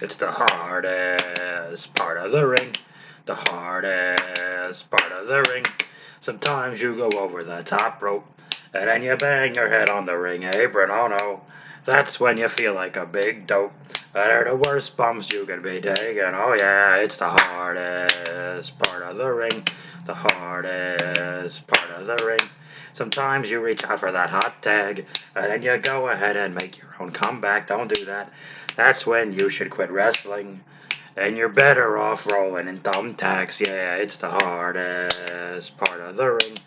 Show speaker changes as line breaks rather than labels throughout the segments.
It's the hardest part of the ring. The hardest part of the ring. Sometimes you go over the top rope, and then you bang your head on the ring apron. Oh no, that's when you feel like a big dope. They're the worst bumps you can be taking. Oh yeah, it's the hardest part of the ring. The hardest part of the ring. Sometimes you reach out for that hot tag, and then you go ahead and make your own comeback. Don't do that. That's when you should quit wrestling. And you're better off rolling in thumbtacks. Yeah, it's the hardest part of the ring.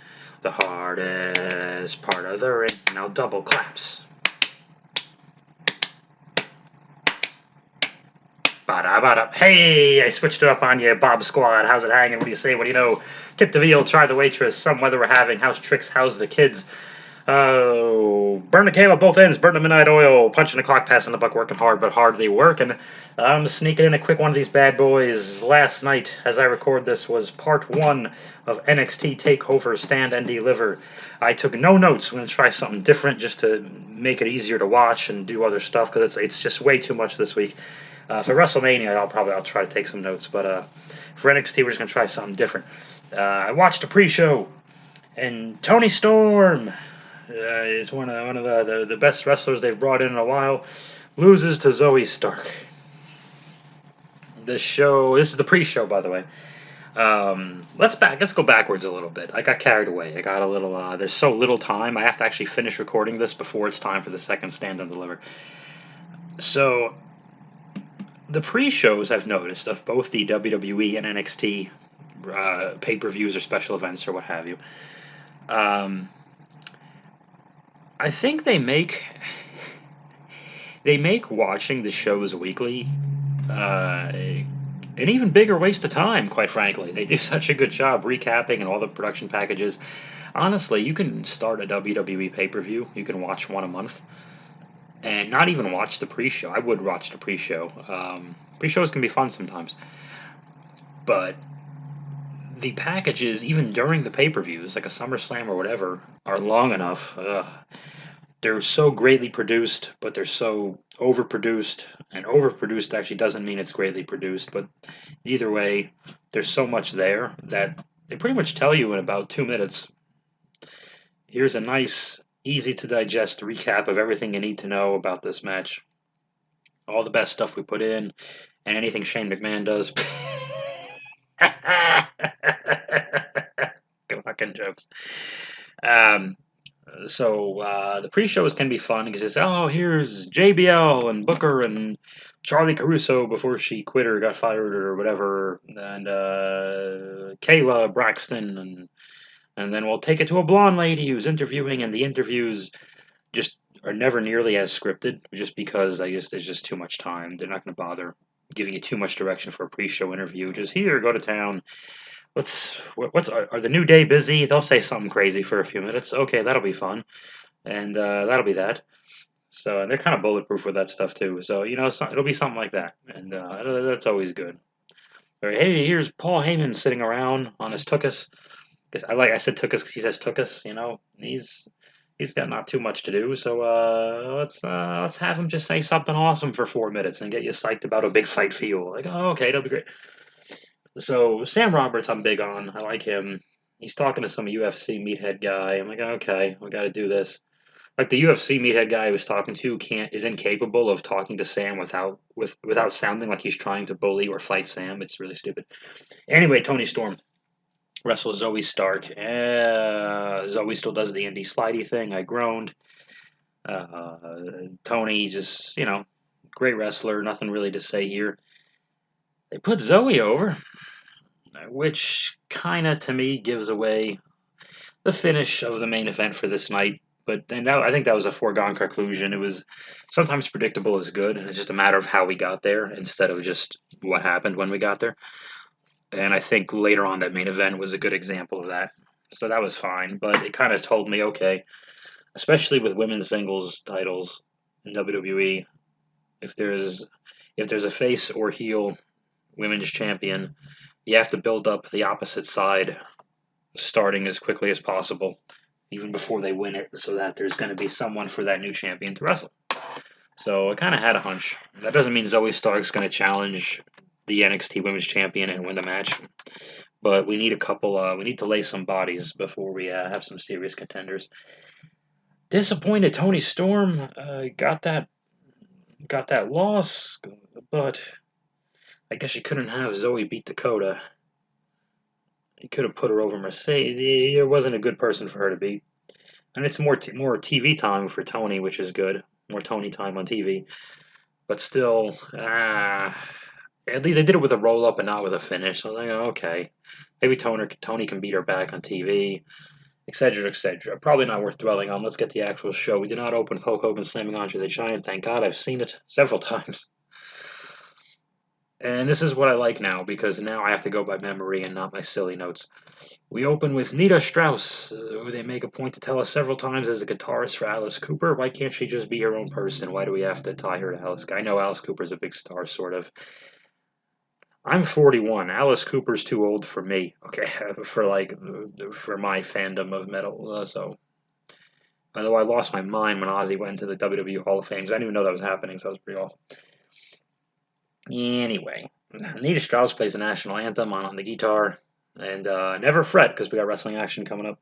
The hardest part of the ring. Now double claps. Ba-da-ba-da. Hey, I switched it up on you, Bob Squad. How's it hanging? What do you say? What do you know? Tip the veal, try the waitress. Some weather we're having. How's tricks? How's the kids? Oh, burn the candle at both ends, burn the midnight oil, punching the clock, passing the buck, working hard, but hardly working. I'm sneaking in a quick one of these bad boys. Last night, as I record this, was part 1 of NXT TakeOver Stand and Deliver. I took no notes. I'm going to try something different just to make it easier to watch and do other stuff, because it's just way too much this week. For WrestleMania, I'll try to take some notes, but for NXT, we're just going to try something different. I watched the pre-show, and Tony Storm is one of the best wrestlers they've brought in a while, loses to Zoe Stark. This is the pre-show, by the way. Let's go backwards a little bit. I got carried away. I got a little, there's so little time. I have to actually finish recording this before it's time for the second Stand and Deliver. So, the pre-shows I've noticed of both the WWE and NXT pay-per-views or special events or what have you, I think they make watching the shows weekly an even bigger waste of time, quite frankly. They do such a good job recapping and all the production packages. Honestly, you can start a WWE pay-per-view. You can watch one a month and not even watch the pre-show. I would watch the pre-show. Pre-shows can be fun sometimes. But the packages, even during the pay-per-views, like a SummerSlam or whatever, are long enough. They're so greatly produced, but they're so overproduced. And overproduced actually doesn't mean it's greatly produced, but either way, there's so much there that they pretty much tell you in about 2 minutes, here's a nice, easy to digest recap of everything you need to know about this match. All the best stuff we put in, and anything Shane McMahon does. Fucking jokes. So the pre-shows can be fun because it's, here's JBL and Booker and Charlie Caruso before she quit or got fired or whatever, and Kayla Braxton, and then we'll take it to a blonde lady who's interviewing, and the interviews just are never nearly as scripted, just because I guess there's just too much time. They're not going to bother giving you too much direction for a pre-show interview. Just here, go to town. Are the New Day busy? They'll say something crazy for a few minutes. Okay, that'll be fun, and that'll be that. So they're kind of bulletproof with that stuff too. So it'll be something like that, and that's always good. Or, hey, here's Paul Heyman sitting around on his tuchus. I said tuchus because he says tuchus. He's got not too much to do. So let's have him just say something awesome for 4 minutes and get you psyched about a big fight feel. Like, oh, okay, that'll be great. So Sam Roberts, I'm big on. I like him. He's talking to some UFC meathead guy. I'm like, okay, we got to do this. Like the UFC meathead guy I was talking to is incapable of talking to Sam without sounding like he's trying to bully or fight Sam. It's really stupid. Anyway, Tony Storm wrestles Zoe Stark. Zoe still does the indie slidey thing. I groaned. Tony just, great wrestler. Nothing really to say here. They put Zoe over, which kind of, to me, gives away the finish of the main event for this night. But then I think that was a foregone conclusion. It was sometimes predictable is good. It's just a matter of how we got there instead of just what happened when we got there. And I think later on that main event was a good example of that. So that was fine. But it kind of told me, okay, especially with women's singles titles in WWE, if there's a face or heel women's champion, you have to build up the opposite side starting as quickly as possible, even before they win it, so that there's going to be someone for that new champion to wrestle. So I kind of had a hunch. That doesn't mean Zoe Stark's going to challenge the NXT Women's Champion and win the match, but we need a couple. We need to lay some bodies before we have some serious contenders. Disappointed Tony Storm got that loss, but I guess you couldn't have Zoe beat Dakota. You could have put her over Mercedes. It wasn't a good person for her to beat, and it's more TV time for Tony, which is good. More Tony time on TV, but still, at least they did it with a roll up and not with a finish. So I was like, oh, okay, maybe Tony can beat her back on TV, etc., etc. Probably not worth dwelling on. Let's get the actual show. We did not open with Hulk Hogan slamming Andre the Giant. Thank God, I've seen it several times. And this is what I like now, because now I have to go by memory and not my silly notes. We open with Nita Strauss, who they make a point to tell us several times is a guitarist for Alice Cooper. Why can't she just be her own person? Why do we have to tie her to Alice? I know Alice Cooper's a big star, sort of. I'm 41. Alice Cooper's too old for me, okay, for my fandom of metal, so. Although I lost my mind when Ozzy went to the WWE Hall of Fame, I didn't even know that was happening, so that was pretty awesome. Anyway, Nita Strauss plays the national anthem on the guitar, and never fret because we got wrestling action coming up.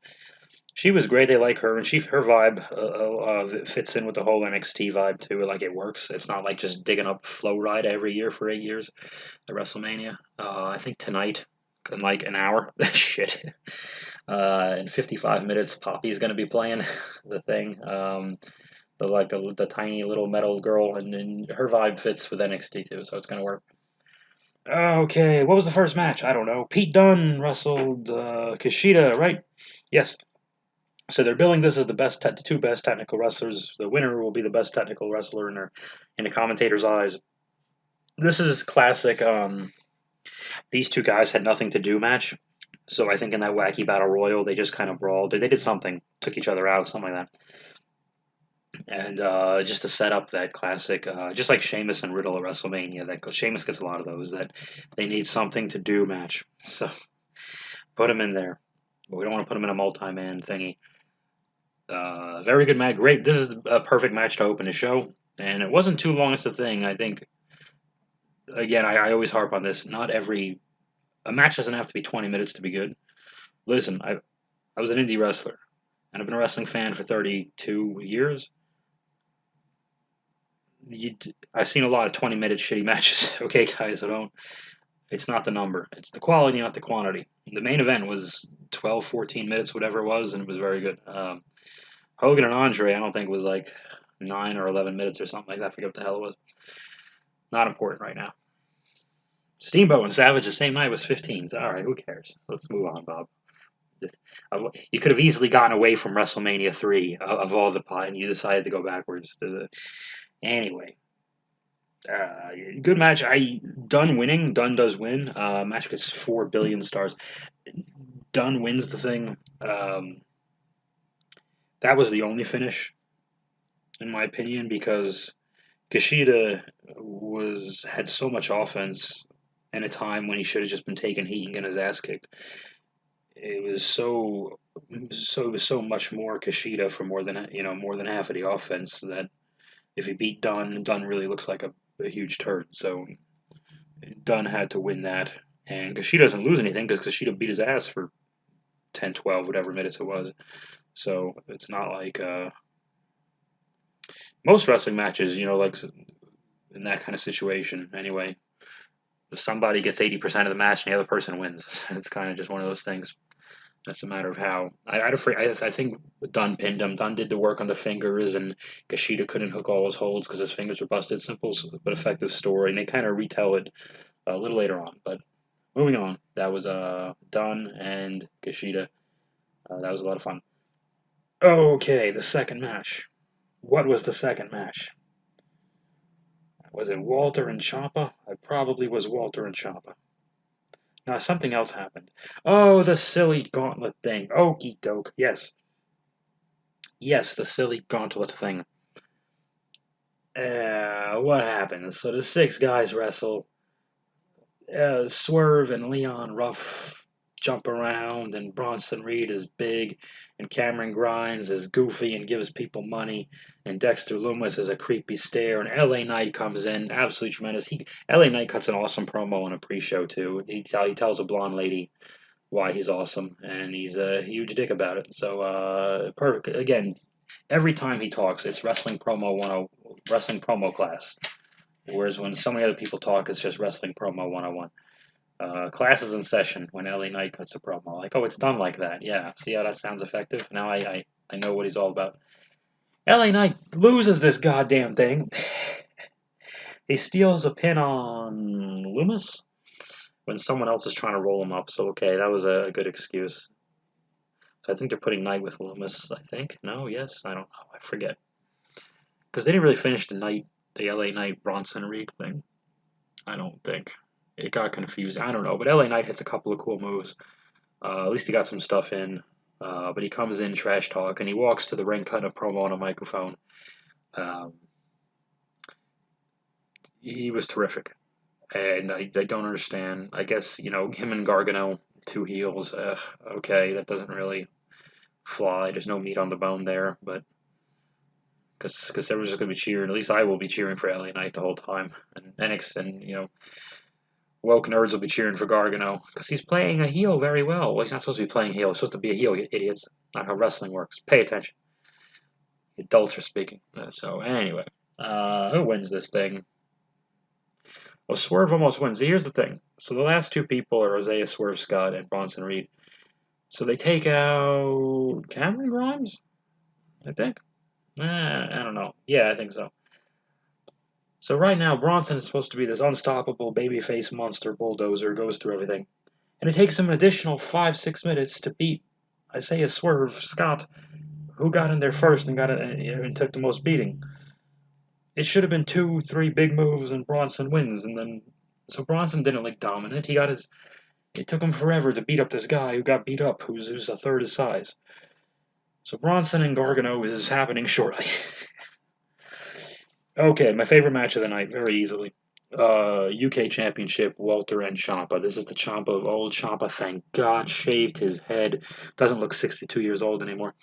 She was great. They like her, and her vibe fits in with the whole NXT vibe too. Like it works. It's not like just digging up Flow Ride every year for 8 years at WrestleMania. I think tonight, in like an hour, shit, in 55 minutes, Poppy's gonna be playing the thing. The tiny little metal girl, and her vibe fits with NXT too, so it's gonna work. Okay, what was the first match? I don't know. Pete Dunne wrestled Kushida, right? Yes. So they're billing this as the two best technical wrestlers. The winner will be the best technical wrestler in the commentator's eyes. This is classic. These two guys had nothing to do match. So I think in that wacky battle royal, they just kind of brawled. They did something, took each other out, something like that. And just to set up that classic, just like Sheamus and Riddle at WrestleMania, that Sheamus gets a lot of those, that they need something to do match. So put him in there. But we don't want to put him in a multi-man thingy. Very good match. Great. This is a perfect match to open the show. And it wasn't too long as the thing. I think, again, I always harp on this. A match doesn't have to be 20 minutes to be good. Listen, I was an indie wrestler, and I've been a wrestling fan for 32 years. I've seen a lot of 20-minute shitty matches. Okay, guys, it's not the number. It's the quality, not the quantity. The main event was 12, 14 minutes, whatever it was, and it was very good. Hogan and Andre, I don't think was like 9 or 11 minutes or something like that. I forget what the hell it was. Not important right now. Steamboat and Savage the same night was 15. So, all right, who cares? Let's move on, Bob. You could have easily gotten away from WrestleMania 3 of all the pot, and you decided to go backwards. Anyway, good match. Dunn winning. Dunn does win. Match gets 4 billion stars. Dunn wins the thing. That was the only finish, in my opinion, because Kushida had so much offense in a time when he should have just been taking heat and getting his ass kicked. It was so much more Kushida for more than half of the offense that if he beat Dunn, Dunn really looks like a huge turd. So Dunn had to win that, and Kushida doesn't lose anything because Kushida beat his ass for 10, 12, whatever minutes it was. So it's not like most wrestling matches, like in that kind of situation. Anyway, if somebody gets 80% of the match and the other person wins, it's kind of just one of those things. That's a matter of how. I think Dunn pinned him. Dunn did the work on the fingers, and Kushida couldn't hook all his holds because his fingers were busted. Simple but effective story, and they kind of retell it a little later on. But moving on, that was Dunn and Kushida. That was a lot of fun. Okay, the second match. What was the second match? Was it Walter and Ciampa? I probably was Walter and Ciampa. Now, something else happened. Oh, the silly gauntlet thing. Okie doke. Yes. Yes, the silly gauntlet thing. What happens? So the 6 guys wrestle. Swerve and Leon Ruff jump around, and Bronson Reed is big, and Cameron Grimes is goofy and gives people money, and Dexter Loomis is a creepy stare, and LA Knight comes in, absolutely tremendous. LA Knight cuts an awesome promo on a pre-show too. He tells a blonde lady why he's awesome, and he's a huge dick about it. So perfect. Again, every time he talks, it's wrestling promo class. Whereas when so many other people talk, it's just wrestling promo 101. Class is in session when LA Knight cuts a promo. Like, oh, it's done like that. Yeah, see how that sounds effective? Now I know what he's all about. LA Knight loses this goddamn thing. He steals a pin on Loomis when someone else is trying to roll him up. So, okay, that was a good excuse. So I think they're putting Knight with Loomis, I think. No, yes, I don't know. I forget. Because they didn't really finish the LA Knight Bronson Reed thing. I don't think. It got confusing. I don't know. But LA Knight hits a couple of cool moves. At least he got some stuff in. But he comes in trash talk and he walks to the ring cutting a promo on a microphone. Um, he was terrific. And I don't understand. I guess, him and Gargano, two heels. Okay, that doesn't really fly. There's no meat on the bone there. But because everyone's just going to be cheering. At least I will be cheering for LA Knight the whole time. And NXT and, woke nerds will be cheering for Gargano because he's playing a heel very well. Well, he's not supposed to be playing heel. He's supposed to be a heel, you idiots. Not how wrestling works. Pay attention. Adults are speaking. So, anyway. Who wins this thing? Well, Swerve almost wins. Here's the thing. So, the last two people are Isaiah Swerve Scott and Bronson Reed. So, they take out Cameron Grimes? I think. I don't know. Yeah, I think so. So right now, Bronson is supposed to be this unstoppable babyface monster bulldozer, goes through everything. And it takes him an additional 5-6 minutes to beat Isaiah Swerve Scott, who got in there first and and took the most beating. It should have been 2-3 big moves and Bronson wins, and then so Bronson didn't look dominant. It took him forever to beat up this guy who got beat up, who's a third his size. So Bronson and Gargano is happening shortly. Okay, my favorite match of the night, very easily. UK Championship, Walter and Ciampa. This is the Ciampa of old. Ciampa, thank God, shaved his head. Doesn't look 62 years old anymore.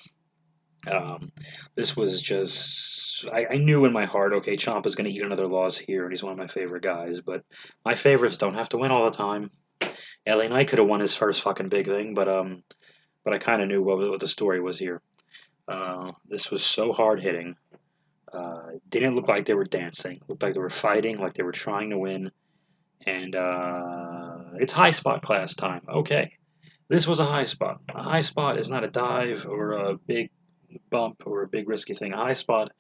This was just... I knew in my heart, okay, Ciampa's going to eat another loss here, and he's one of my favorite guys, but my favorites don't have to win all the time. LA Knight could have won his first fucking big thing, but I kind of knew what the story was here. This was so hard-hitting. Didn't look like they were dancing. Looked like they were fighting, like they were trying to win. And it's high spot class time. Okay. This was a high spot. A high spot is not a dive or a big bump or a big risky thing. A high spot,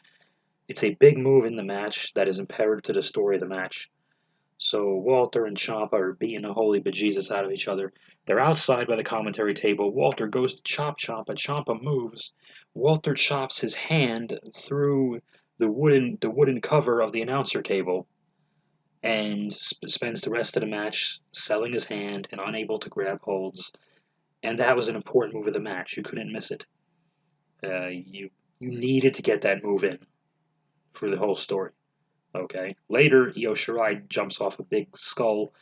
it's a big move in the match that is imperative to the story of the match. So Walter and Ciampa are beating the holy bejesus out of each other. They're outside by the commentary table. Walter goes to chop Ciampa. Ciampa moves. Walter chops his hand through the wooden cover of the announcer table and spends the rest of the match selling his hand and unable to grab holds. And that was an important move of the match. You couldn't miss it. You needed to get that move in for the whole story. Okay. Later, Io Shirai jumps off a big skull,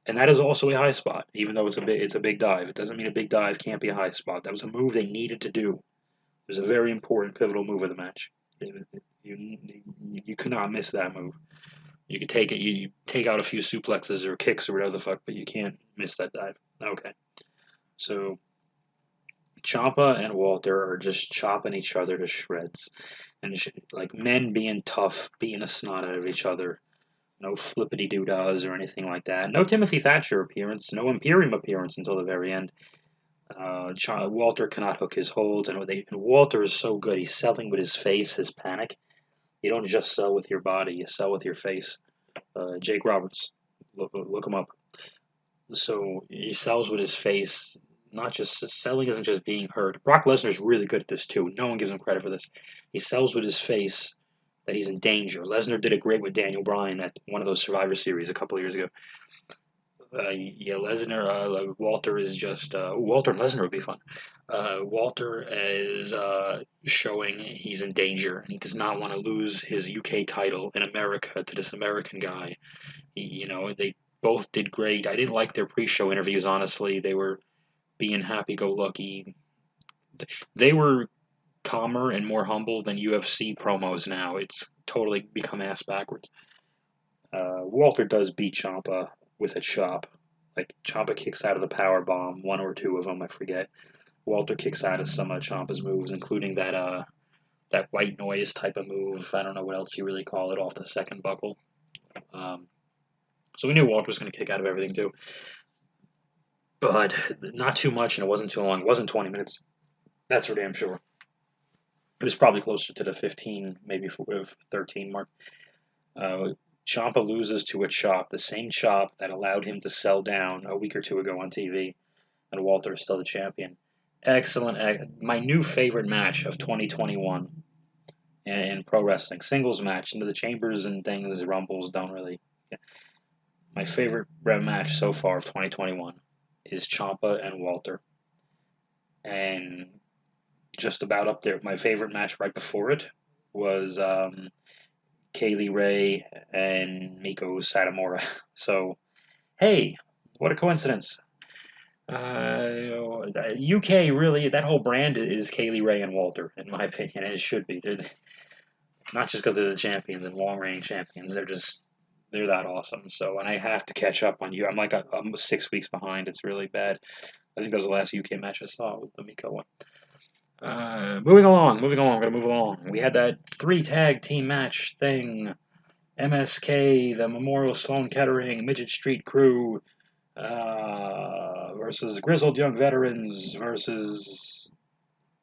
and that is also a high spot. Even though it's a big dive, it doesn't mean a big dive can't be a high spot. That was a move they needed to do. It was a very important, pivotal move of the match. You could not miss that move. You could take it. You take out a few suplexes or kicks or whatever the fuck, but you can't miss that dive. Okay. So Ciampa and Walter are just chopping each other to shreds, and like men being tough, beating a snot out of each other. No flippity doodahs or anything like that. No Timothy Thatcher appearance. No Imperium appearance until the very end. Walter cannot hook his holds, and Walter is so good. He's selling with his face, his panic. You don't just sell with your body; you sell with your face. Jake Roberts, look him up. So he sells with his face. Not just selling isn't just being heard. Brock Lesnar's really good at this too. No one gives him credit for this. He sells with his face that he's in danger. Lesnar did it great with Daniel Bryan at one of those Survivor Series a couple of years ago. Lesnar, Walter is just Walter and Lesnar would be fun. Walter is showing he's in danger and he does not want to lose his UK title in America to this American guy. They both did great. I didn't like their pre-show interviews. Honestly, they were being happy-go-lucky. They were calmer and more humble than UFC promos now. It's totally become ass backwards. Walter does beat Ciampa with a chop. Like, Ciampa kicks out of the power bomb, one or two of them, I forget. Walter kicks out of some of Ciampa's moves, including that white noise type of move. I don't know what else you really call it off the second buckle. Um, so we knew Walter was going to kick out of everything too, but not too much, and it wasn't too long. It wasn't 20 minutes. That's for damn sure. It was probably closer to the 15, maybe 13 mark. Ciampa loses to a chop, the same chop that allowed him to sell down a week or two ago on TV, and Walter is still the champion. Excellent. My new favorite match of 2021 in pro wrestling. Singles match. Into the chambers and things, rumbles don't really. Yeah. My favorite match so far of 2021 is Ciampa and Walter. And just about up there. My favorite match right before it was Kaylee Ray and Miko Satomura. So, hey, what a coincidence. UK really, that whole brand is Kaylee Ray and Walter, in my opinion, and it should be. They're not just because they're the champions and long reign champions. They're that awesome. So, and I have to catch up on you. I'm 6 weeks behind. It's really bad. I think that was the last UK match I saw with the Miko one. Moving along. Gonna move along. We had that 3 tag team match thing. MSK, the Memorial Sloan Kettering Midget Street Crew, versus Grizzled Young Veterans versus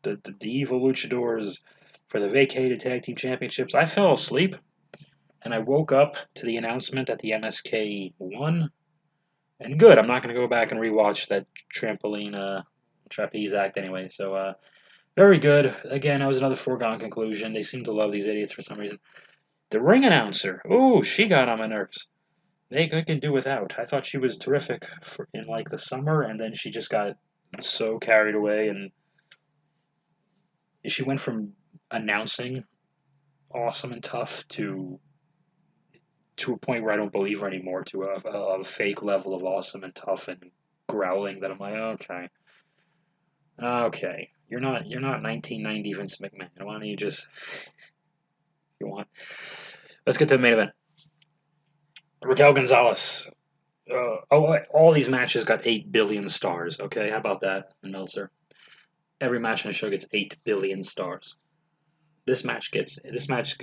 the Evil Luchadors for the vacated tag team championships. I fell asleep, and I woke up to the announcement that the MSK won. And good, I'm not going to go back and rewatch that trampoline trapeze act anyway. So, very good. Again, that was another foregone conclusion. They seem to love these idiots for some reason. The ring announcer, ooh, she got on my nerves. They can do without. I thought she was terrific in like the summer, and then she just got so carried away, and she went from announcing awesome and tough to a point where I don't believe her anymore, to a fake level of awesome and tough and growling that I'm like, okay, you're not 1990 Vince McMahon. Why don't you just you want? Let's get to the main event. Raquel Gonzalez. All these matches got 8 billion stars. Okay, how about that, Meltzer? Every match on the show gets 8 billion stars. The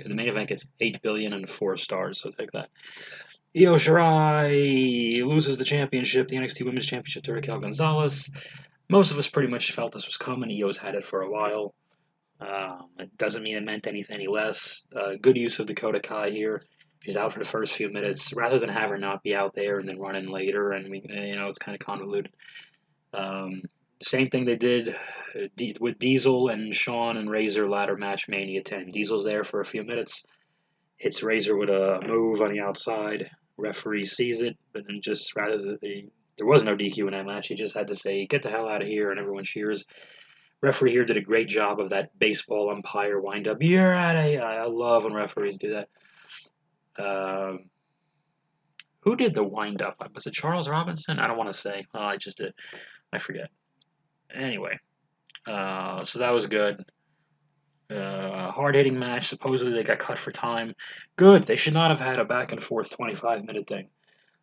main event gets 8 billion and 4 stars. So take that. Io Shirai loses the championship, the NXT Women's Championship, to Raquel Gonzalez. Most of us pretty much felt this was coming. Io's had it for a while. It doesn't mean it meant anything any less. Good use of Dakota Kai here. She's out for the first few minutes, rather than have her not be out there and then run in later, and it's kind of convoluted. Same thing they did with Diesel and Shawn and Razor ladder match Mania 10. Diesel's there for a few minutes, hits Razor with a move on the outside. Referee sees it, but then just there was no DQ in that match. He just had to say, "Get the hell out of here," and everyone cheers. Referee here did a great job of that baseball umpire wind up. You're out of here. I love when referees do that. Who did the wind up? Was it Charles Robinson? I don't want to say. Oh, I just did. I forget. Anyway, so that was good. Hard-hitting match. Supposedly they got cut for time. Good. They should not have had a back-and-forth 25-minute thing.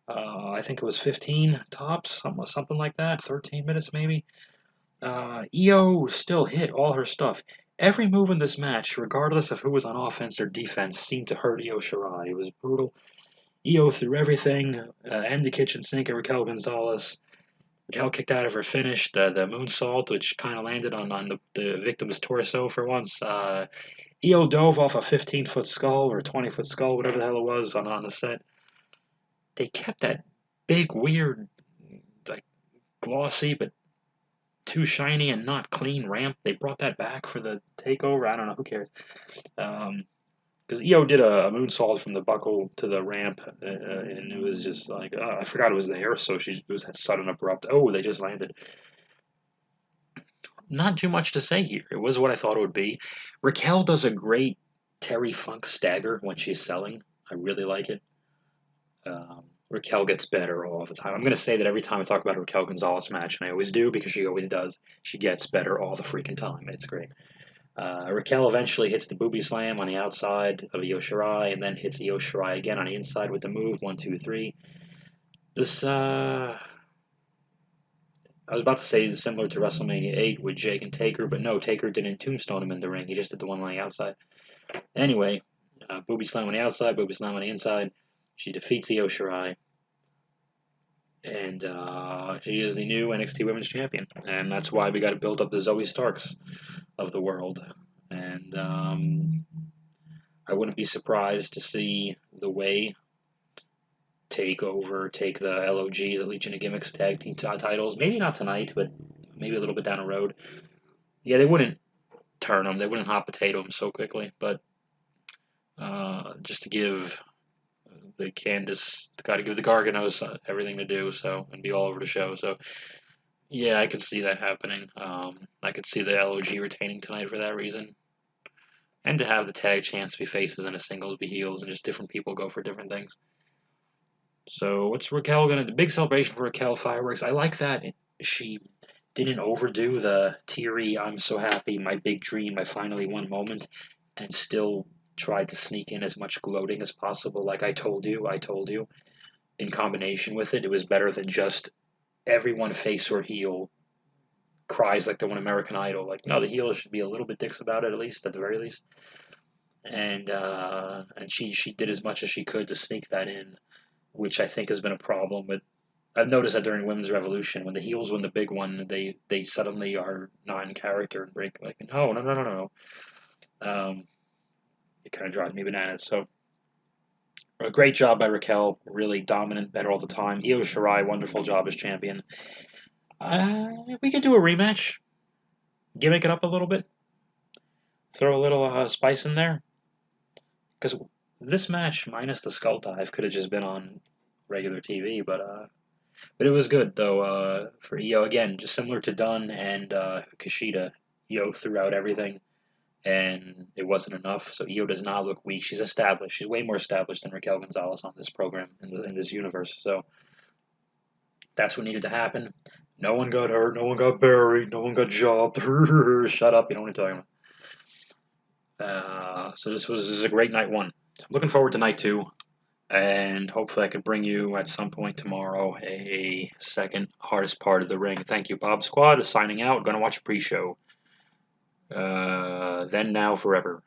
I think it was 15 tops, something like that. 13 minutes maybe. Io still hit all her stuff. Every move in this match, regardless of who was on offense or defense, seemed to hurt Io Shirai. It was brutal. Io threw everything, and the kitchen sink at Raquel Gonzalez. Raquel kicked out of her finish, the moonsault, which kind of landed on the victim's torso for once. Io dove off a 15-foot skull or 20-foot skull, whatever the hell it was, on the set. They kept that big, weird, like glossy but too shiny and not clean ramp. They brought that back for the takeover. I don't know, who cares? Because Io did a moonsault from the buckle to the ramp, and it was just like, I forgot it was there, so it was that sudden abrupt, they just landed. Not too much to say here. It was what I thought it would be. Raquel does a great Terry Funk stagger when she's selling. I really like it. Raquel gets better all the time. I'm going to say that every time I talk about a Raquel Gonzalez match, and I always do because she always does, she gets better all the freaking time. It's great. Raquel eventually hits the booby slam on the outside of Io Shirai, and then hits Io Shirai again on the inside with the move 1, 2, 3. This, I was about to say is similar to WrestleMania 8 with Jake and Taker, but no, Taker didn't tombstone him in the ring. He just did the one on the outside. Anyway, booby slam on the outside, booby slam on the inside. She defeats Io Shirai, and she is the new NXT Women's Champion. And that's why we got to build up the Zoe Starks of the world. And I wouldn't be surprised to see the way take the LOGs, the Legion of Gimmicks tag team titles. Maybe not tonight, but maybe a little bit down the road. Yeah, they wouldn't turn them. They wouldn't hot potato them so quickly. But just to give the Candice, got to give the Garganos everything to do, so and be all over the show. So yeah, I could see that happening. I could see the LOG retaining tonight for that reason, and to have the tag champs be faces and the singles be heels, and just different people go for different things. So what's Raquel gonna? The big celebration for Raquel fireworks. I like that she didn't overdo the teary "I'm so happy, my big dream, I finally won" moment, and still tried to sneak in as much gloating as possible. Like I told you, I told you. In combination with it, it was better than just everyone face or heel cries like they won American Idol. Like no, the heel should be a little bit dicks about it at the very least. And she did as much as she could to sneak that in, which I think has been a problem. But I've noticed that during Women's Revolution, when the heels win the big one, they suddenly are not in character and break like no. It kind of drives me bananas. So a great job by Raquel, really dominant, better all the time. Io Shirai, wonderful job as champion. We could do a rematch, gimmick it up a little bit, throw a little spice in there, because this match minus the skull dive could have just been on regular TV, but it was good though. For Io again, just similar to Dunn and Kushida, Io threw out everything, and it wasn't enough. So Io does not look weak. She's established. She's way more established than Raquel Gonzalez on this program in this universe. So that's what needed to happen. No one got hurt. No one got buried. No one got jobbed. Shut up. You know what I'm talking about. So this is a great night one. So I'm looking forward to night two. And hopefully I could bring you at some point tomorrow a second hardest part of the ring. Thank you, Bob Squad. Signing out. Going to watch a pre-show. Then, now, forever.